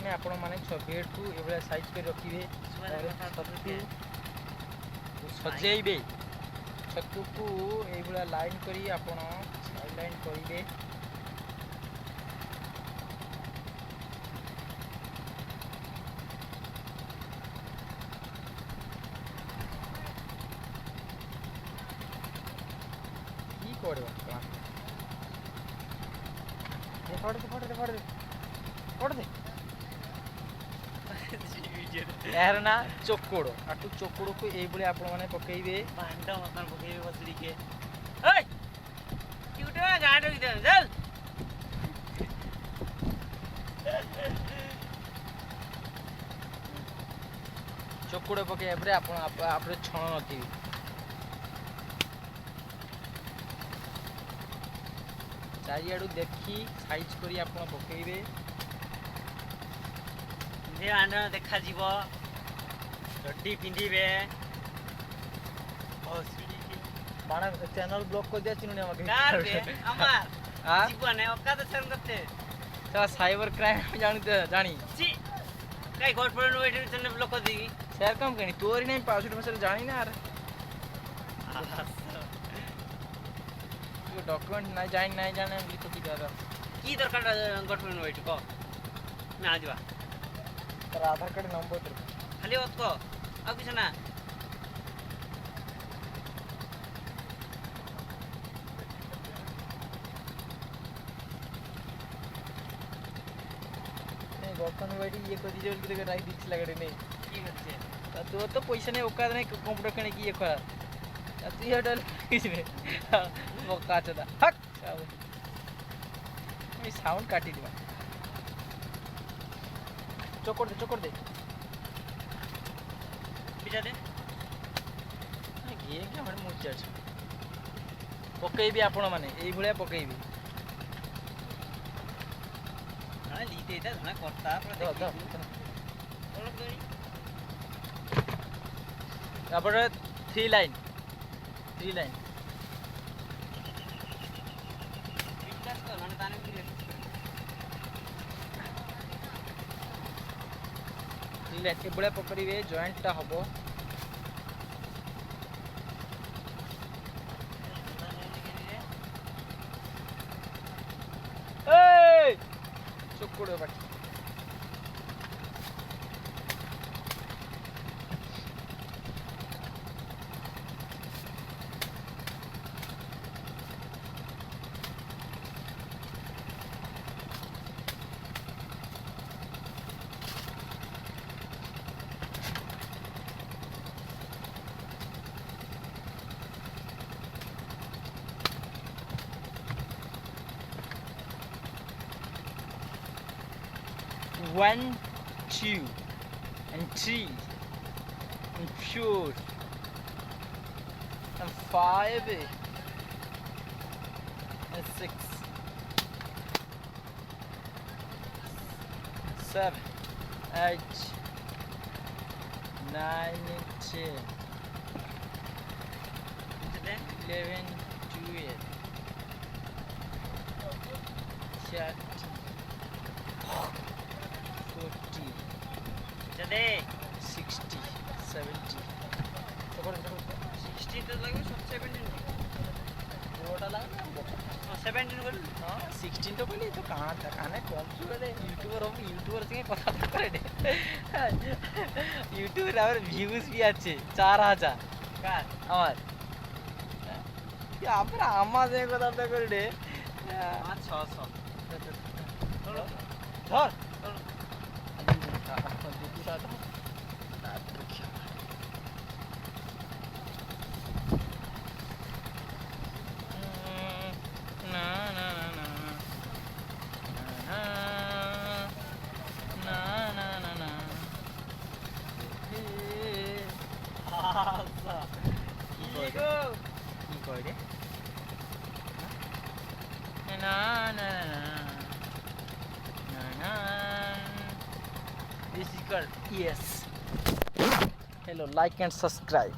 ମାନେ ଆପଣମାନେ ବେଡ଼କୁ ଏଭଳିଆ ସାଇଜ୍ କରି ରଖିବେ। ଛତୁ ସଜେଇବେ। ଛତୁକୁ ଏଇଭଳିଆ ଲାଇନ୍ କରି ଆପଣ ସାଇଡ଼୍ ଲାଇନ୍ କରିବେ। কি করবে यार ना चोकोड़ आटू चोकोड़ को ये बोले आपण माने पकेइबे भांडा मकान पकेइबे बसरी के ओए क्यूटा गाडो की चल चोकोड़ पके एबरे आपण आपरे छण नथि चारियाडू देखी साइज करी आपण पकेइबे जे आंडा देखा जीवो चड्डी पिंधिबे भोसड़ी के बाणा चैनल ब्लॉक कर दिया चिनुने हमके कार बे अमार जीवन है ओका तो छन करते साला साइबर क्राइम जानी छी काई गोट पर नो एडिट चैनल ब्लॉक कर दी शेयर कम करनी तोरी नहीं पासवर्ड में जानी ना यार यो डॉक्यूमेंट नहीं जाने हम तो की दादा की दरकार गोट पर नो एडिट को ना आजवा तर आधार कार्ड नंबर तो खाली ओत को आ किछ ना नहीं गोपन वाडी ये को दिजल के राई दिख लगड़े नहीं की करछे तो तो पैसा नहीं औकात नहीं कंप्यूटर कने की ये खा तू ये डल किछ में मौका चला हक ये साउंड काटी दिबा चोकोड़ दे बिचा दे ये क्या हमर मुर्चा छ पकेइबी आपण माने एई भलिया पकेइबी हां लीते इता धना करता पर अपन 3 लाइन विकास कर माने ताने लाइन बड़े पकड़े जॉइंट टा हम चोकोड़ बाटी One, 2, and 3, and 4, and 5, and 6, 7, 8, 9, 10, 11, 12, 13, 40, 60, 70. 60 तो लगे 17 ओटा लगा 17 कर हां 16 तो बोली तो कहां था काने कम सुरे यूट्यूबर से कथा करे दे यूट्यूबर और व्यूज भी अच्छे 4000 का আমার কি আমরা আমাদের কথা করে দে 600 ধর This is called yes. Hello, like and subscribe.